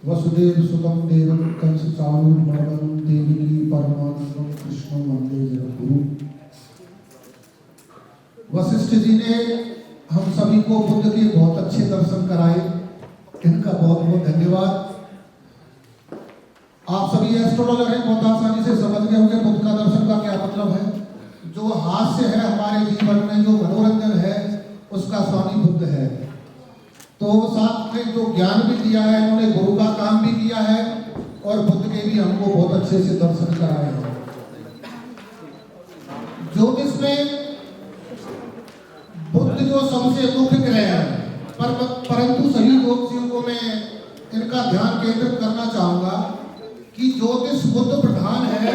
वसुदेव सुतं देवं कंसचाणूरमर्दनं देवकी परमानंदं कृष्णं वंदे जगद्गुरु। वशिष्ठ जी ने हम सभी को बुद्ध के बहुत अच्छे दर्शन कराए, इनका बहुत बहुत धन्यवाद। आप सभी एस्ट्रोलॉजर हैं, बहुत आसानी से समझ गए होंगे बुद्ध का दर्शन का क्या मतलब है। जो हास्य है हमारे जीवन में, जो मनोरंजन है, उसका स्वामी बुद्ध है। तो साथ में जो ज्ञान भी दिया है, उन्होंने गुरु का काम भी किया है और बुद्ध के भी हमको बहुत अच्छे से दर्शन कराए हैं। ज्योतिष में बुद्ध जो सबसे मुख्य ग्रह है, परंतु सभी ज्योतिषियों को मैं इनका ध्यान केंद्रित करना चाहूंगा कि ज्योतिष बुद्ध प्रधान है,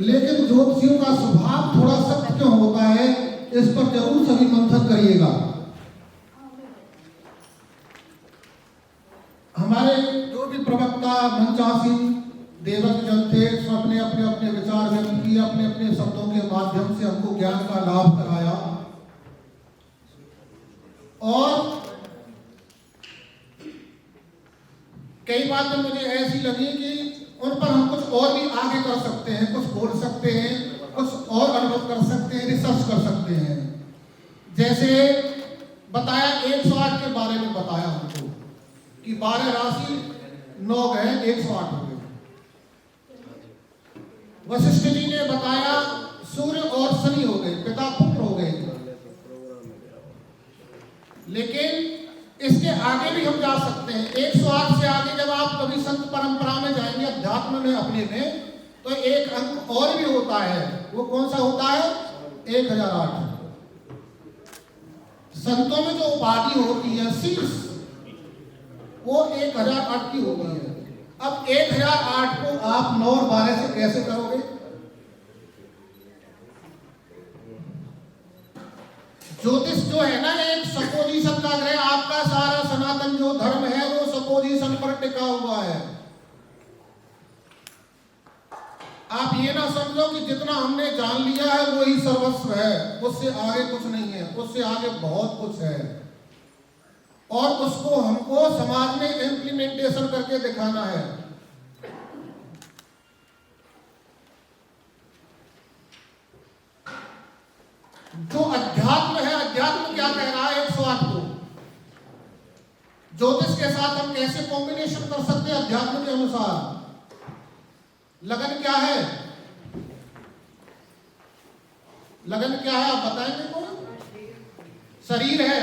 लेकिन ज्योतिषियों का स्वभाव थोड़ा सख्त क्यों होता है, इस पर जरूर सभी मंथन करिएगा। हमारे जो भी प्रवक्ता मंचासीन देवक जन थे, सबने अपने अपने विचार व्यक्त किए, अपने अपने शब्दों के माध्यम से हमको ज्ञान का लाभ कराया। और कई बातें मुझे ऐसी लगी कि उन पर हम कुछ और भी आगे कर सकते हैं, कुछ बोल सकते हैं, कुछ और अनुभव कर सकते हैं, रिसर्च कर सकते हैं। जैसे बताया 108 के बारे में बताया हमको कि 12 राशि 9 ग्रह 108 हो गए। वशिष्ठ जी ने बताया सूर्य और शनि हो गए, पिता पुत्र हो गए। लेकिन इसके आगे भी हम जा सकते हैं। 108 से आगे जब आप कभी संत परंपरा में जाएंगे, अध्यात्म में अपने में, तो एक अंक और भी होता है। वो कौन सा होता है? 1008। संतों में जो उपाधि होती है शीर्ष, वो 1008 की होती है। अब 1008 को आप 9 और 12 से कैसे करोगे? ज्योतिष जो है ना, एक सपोजिशन का ग्रह, आपका सारा सनातन जो धर्म है वो सपोजिशन पर टिका हुआ है। आप ये ना समझो कि जितना हमने जान लिया है वो ही सर्वस्व है, उससे आगे कुछ नहीं है, उससे आगे बहुत कुछ है और उसको हमको समाज में इम्प्लीमेंटेशन करके दिखाना है। जो अध्यात्म है, अध्यात्म क्या कह रहा है 108 को? ज्योतिष के साथ हम कैसे कॉम्बिनेशन कर सकते हैं अध्यात्म के अनुसार? लगन क्या है? लगन क्या है आप बताएंगे कोई? शरीर है,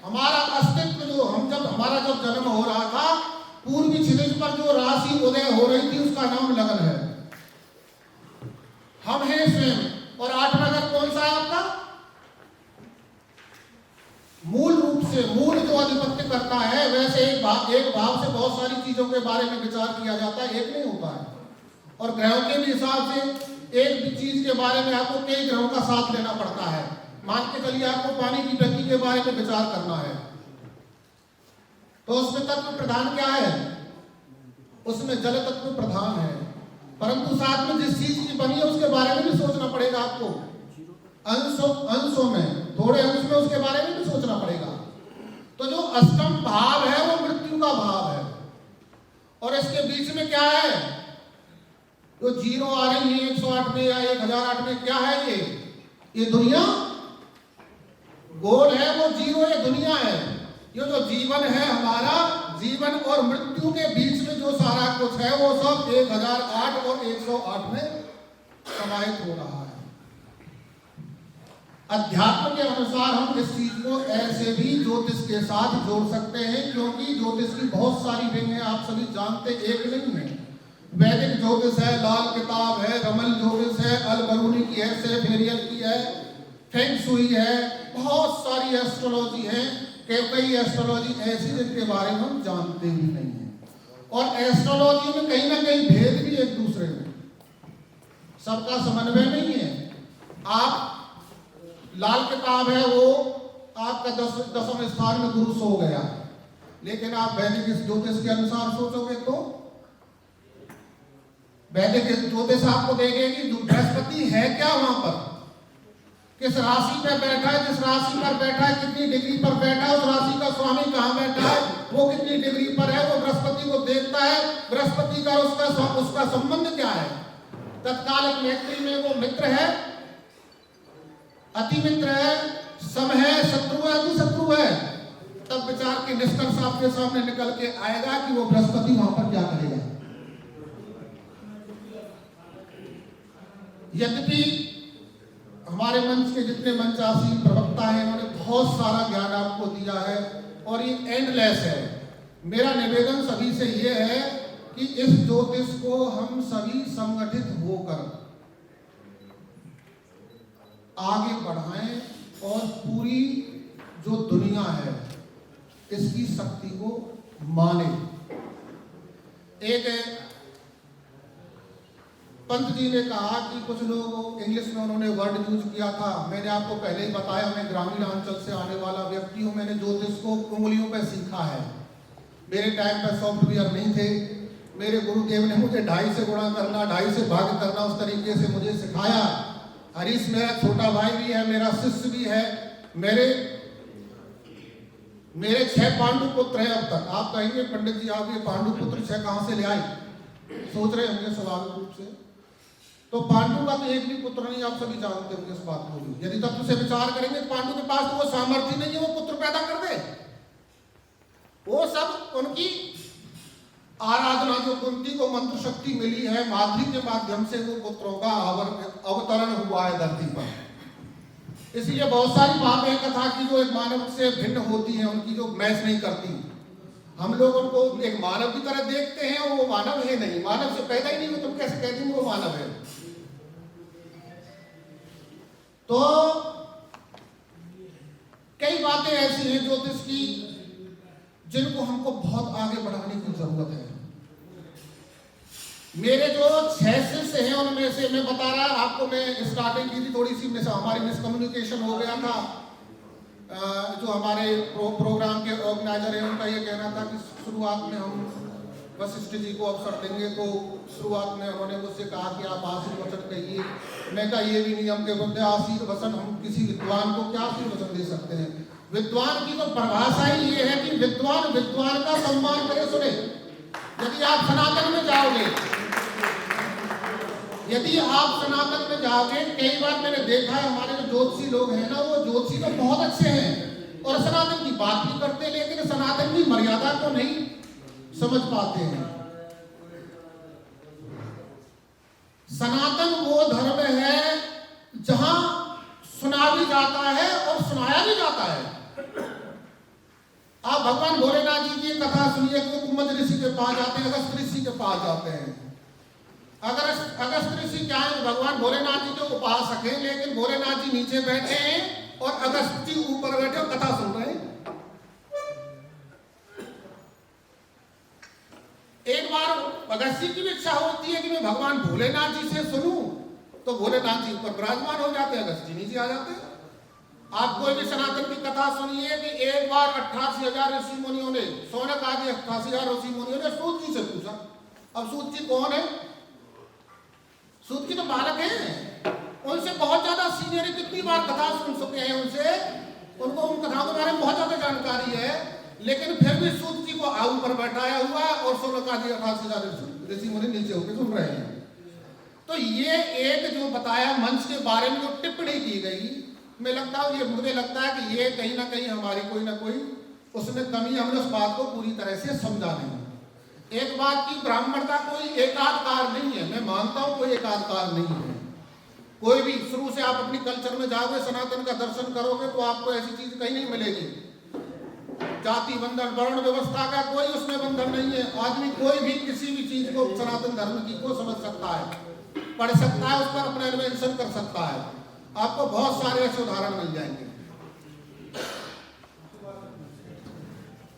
हमारा अस्तित्व। जो हमारा जब जन्म हो रहा था, पूर्वी क्षितिज पर जो राशि उदय हो रही थी उसका नाम लगन है। हम हैं स्वयं। और 8वां घर कौन सा है आपका? मूल रूप से, मूल जो आधिपत्य करता है, वैसे एक भाव से बहुत सारी चीजों के बारे में विचार किया जाता है, एक नहीं होता है। और ग्रहों के भी हिसाब से एक भी चीज के बारे में आपको कई ग्रहों का साथ लेना पड़ता है। मान के चलिए आपको पानी की टंकी के बारे में विचार करना है, तो उसमें तत्व प्रधान क्या है? उसमें जल तत्व प्रधान है। परंतु साथ में जिस चीज की बनी है उसके बारे में भी सोचना पड़ेगा आपको। अंशों में, थोड़े अंश में उसके बारे में भी सोचना पड़ेगा। तो जो अष्टम भाव है वो मृत्यु का भाव है। और इसके बीच में क्या है? जो जीरो आ रही है 108 में या 1008 में, क्या है ये दुनिया। गोल है वो जीरो, ये दुनिया है। ये जो जीवन है हमारा, जीवन और मृत्यु के बीच में जो सारा कुछ है वो सब 1008 और 108 में समाहित हो रहा है। अध्यात्म के अनुसार हम इस चीज को ऐसे भी ज्योतिष के साथ जोड़ सकते हैं, क्योंकि ज्योतिष की बहुत सारी विंग है, आप सभी जानते, एक नहीं है। वैदिक ज्योतिष है, लाल किताब है, रमल ज्योतिष है, अलबरूनी की है, सेफेरियल की है, फेंग शुई है, बहुत सारी एस्ट्रोलॉजी है। कई एस्ट्रोलॉजी ऐसी जिनके बारे में हम जानते ही नहीं है। और एस्ट्रोलॉजी में कहीं ना कहीं भेद भी एक दूसरे में, सबका समन्वय नहीं है। आप लाल किताब है, वो आपका 10वें स्थान में गुरु सो गया, लेकिन आप वैदिक ज्योतिष के अनुसार सोचोगे तो वैदिक ज्योतिष आपको देखेगी बृहस्पति है क्या वहां पर, किस राशि पे बैठा है, जिस राशि पर बैठा है, कितनी डिग्री पर बैठा है, उस राशि का स्वामी कहां बैठा है, वो कितनी डिग्री पर है, वो बृहस्पति को देखता पूछता है बृहस्पति का उसका संबंध क्या है। तत्कालिक मैत्री में वो मित्र है, अति मित्र है, सम है, शत्रु है, अति शत्रु है। तब विचार के निष्कर्ष आपके सामने निकल के आएगा कि वो बृहस्पति वहां पर क्या करेगा। यद्यपि हमारे मंच के जितने मंचासीन प्रवक्ता हैं उन्होंने बहुत सारा ज्ञान आपको दिया है और ये एंडलेस है। मेरा निवेदन सभी से ये है कि इस ज्योतिष को हम सभी संगठित होकर आगे बढ़ाएं और पूरी जो दुनिया है इसकी शक्ति को माने। एक पंत जी ने कहा कि कुछ लोग इंग्लिश में उन्होंने वर्ड यूज किया था, मैंने आपको पहले ही बताया मैं ग्रामीण अंचल से आने वाला व्यक्ति हूं। मैंने ज्योतिष को उंगलियों पर सीखा है। मेरे टाइम पर सॉफ्टवेयर नहीं थे। मेरे गुरुदेव ने मुझे 2.5 से गुणा करना, 2.5 से भाग करना उस तरीके से मुझे सिखाया। हरीश मेरा छोटा भाई भी है, मेरा शिष्य भी है। मेरे 6 पांडु पुत्र हैं अब तक। आप कहेंगे पंडित जी आप ये पांडु पुत्र 6 कहां से ले आए, सोच रहे होंगे स्वाभाविक रूप से। तो पांडु का तो एक भी पुत्र नहीं, आप सभी जानते होंगे इस बात को भी। यदि तत्व से विचार करेंगे पांडु के पास तो वो सामर्थ्य नहीं है वो पुत्र पैदा कर दे। वो सब उनकी आराधना, जो कुंती को मंत्र शक्ति मिली है माधुरी के माध्यम से वो पुत्रों का अवतरण हुआ है धरती पर। इसलिए बहुत सारी बातें कथा की जो एक मानव से भिन्न होती हैं, उनकी जो मैच नहीं करती। हम लोग उनको एक मानव की तरह देखते हैं और वो मानव है नहीं, मानव से पैदा ही नहीं हो, तुम कैसे कह देंगे वो मानव है। तो कई बातें ऐसी हैं ज्योतिष की जिनको हमको बहुत आगे बढ़ाने की जरूरत है। मेरे जो 6 शिष्य हैं उनमें से मैं बता रहा आपको, मैं स्टार्टिंग की थी थोड़ी सी हमारी मिसकम्युनिकेशन हो गया था। जो हमारे प्रोग्राम के ऑर्गेनाइजर हैं उनका ये कहना था कि शुरुआत में हम वशिष्ठ जी को अवसर देंगे, तो शुरुआत में उन्होंने मुझसे कहा कि आप आशीर्वचन कहिए। मैं कहा ये भी नियम के बंदे आशीर्वचन हम किसी विद्वान को क्या आशीर्वचन दे सकते हैं। विद्वान की तो परिभाषा ही ये है कि विद्वान विद्वान का सम्मान करे। सुने, यदि आप सनातन में जाओगे, यदि आप सनातन में जाओगे, कई बार मैंने देखा है हमारे जो ज्योतिषी लोग हैं ना, वो ज्योतिषी तो बहुत अच्छे हैं और सनातन की बात भी करते हैं, लेकिन सनातन की मर्यादा को नहीं समझ पाते हैं। सनातन वो धर्म है जहां सुना भी जाता है और सुनाया भी जाता है। आप भगवान भोलेनाथ जी की कथा सुनिए कि वो कुम्भ ऋषि के पास जाते हैं, अगस्त ऋषि के पास जाते हैं। अगस्त ऋषि क्या है, भगवान भोलेनाथ जी के उपासक हैं, लेकिन भोलेनाथ जी नीचे बैठे हैं और अगस्त जी ऊपर बैठे और कथा सुन रहे हैं। एक बार अगस्त जी की भी इच्छा होती है कि मैं भगवान भोलेनाथ जी से सुनूं, तो भोलेनाथ जी ऊपर विराजमान हो जाते हैं, अगस्त जी नीचे आ जाते हैं। आप कोई भी सनातन की कथा सुनिए कि एक बार 88,000 ऋषि मुनियों ने, सौनक आदि 88,000 ऋषि मुनियों ने सूत जी से पूछा। अब सूत जी कौन है? सूत जी तो बालक हैं, उनसे बहुत ज्यादा सीनियर, कितनी बार कथा सुन चुके हैं उनसे, उनको उन कथाओं के बारे में बहुत ज्यादा जानकारी है, लेकिन फिर भी सूत जी को आऊ पर बैठाया हुआ और सौनक आदि 88,000 ऋषि मुनि नीचे होकर सुन रहे हैं। तो ये एक जो बताया मंच के बारे में जो टिप्पणी की गई, मुझे लगता है कि ये कहीं ना कहीं हमारी कोई ना कोई उसमें कमी, हमने उस बात को पूरी तरह से समझा नहीं। एक बात की ब्राह्मणता कोई एकाधिकार नहीं है, मैं मानता हूं कोई एकाधिकार नहीं है। कोई भी शुरू से आप अपनी कल्चर में जाओगे, सनातन का दर्शन करोगे तो आपको ऐसी चीज कहीं नहीं मिलेगी। जाति बंधन, वर्ण व्यवस्था का कोई उसमें बंधन नहीं है। आदमी कोई भी किसी भी चीज को सनातन धर्म की को समझ सकता है, पढ़ सकता है, उस पर अपना इन्वेंशन कर सकता है। आपको बहुत सारे ऐसे उदाहरण मिल जाएंगे।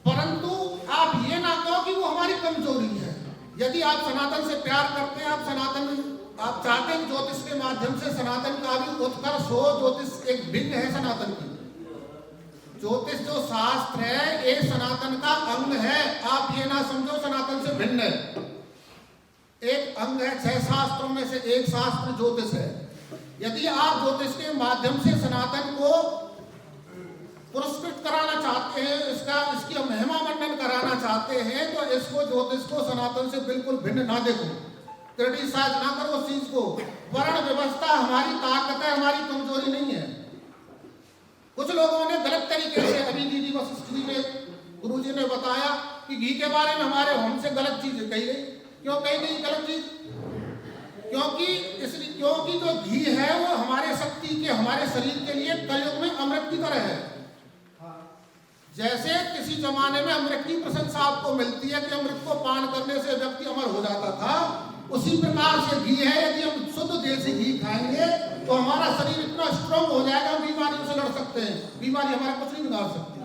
परंतु आप ये ना कहो कि वो हमारी कमजोरी है। यदि आप सनातन से प्यार करते हैं, आप चाहते हैं ज्योतिष के माध्यम से सनातन का भी उत्कर्ष हो। ज्योतिष एक भिन्न है सनातन की। ज्योतिष जो शास्त्र है ये सनातन का अंग है। आप ये ना समझो सनातन से भिन्न है, एक अंग है। 6 शास्त्रों में से एक शास्त्र ज्योतिष है। यदि आप ज्योतिष के माध्यम से सनातन को पुरस्कृत कराना चाहते हैं, इसकी महिमा मंडन कराना चाहते हैं, तो इसको ज्योतिष को सनातन से बिल्कुल भिन्न ना देखो, क्रिटिसाइज ना करो उस चीज को। वर्ण व्यवस्था हमारी ताकत है, हमारी कमजोरी नहीं है। कुछ लोगों ने गलत तरीके से, अभी दीदी वशिष्ठ जी ने, गुरु जी ने बताया कि घी के बारे में हमारे हमसे गलत चीज कही गई। क्यों कही गई गलत चीज? क्योंकि जो घी है वो हमारे शक्ति के, हमारे शरीर के लिए कलयुग में अमृत की तरह है। जैसे किसी जमाने में अमृत की प्रशंसा आपको मिलती है कि अमृत को पान करने से व्यक्ति अमर हो जाता था, उसी प्रकार से घी है। यदि हम शुद्ध देसी घी खाएंगे तो हमारा शरीर इतना स्ट्रांग हो जाएगा, हम बीमारियों से लड़ सकते हैं, बीमारी हमारा कुछ नहीं बिगाड़ सकती।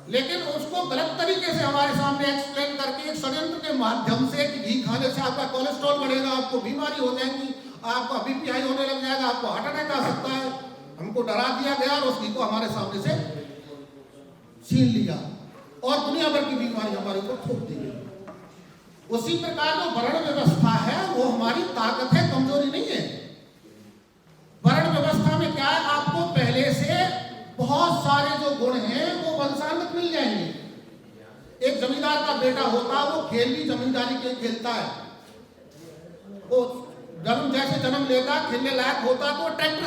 लेकिन उसको गलत तरीके से हमारे सामने एक्सप्लेन करके, एक षड्यंत्र के माध्यम से कि घी खाने से आपका कोलेस्ट्रॉल बढ़ेगा, आपको बीमारी हो जाएगी, आपका बीपी हाई होने लग जाएगा, आपको हार्ट अटैक आ सकता है, हमको डरा दिया गया और उस घी को हमारे सामने से छीन लिया और दुनिया भर की बीमारी हमारे ऊपर थोप दी गई। उसी प्रकार जो वर्ण व्यवस्था है वो हमारी ताकत है, कमजोरी नहीं है। वर्ण व्यवस्था में क्या है, आपको पहले से बहुत सारे जो गुण हैं वो वंशानुगत मिल जाएंगे। एक जमींदार का बेटा होता है, वो खेल भी जमींदारी के खेलता है, वो जैसे जन्म लेता, खेलने लायक होता तो ट्रैक्टर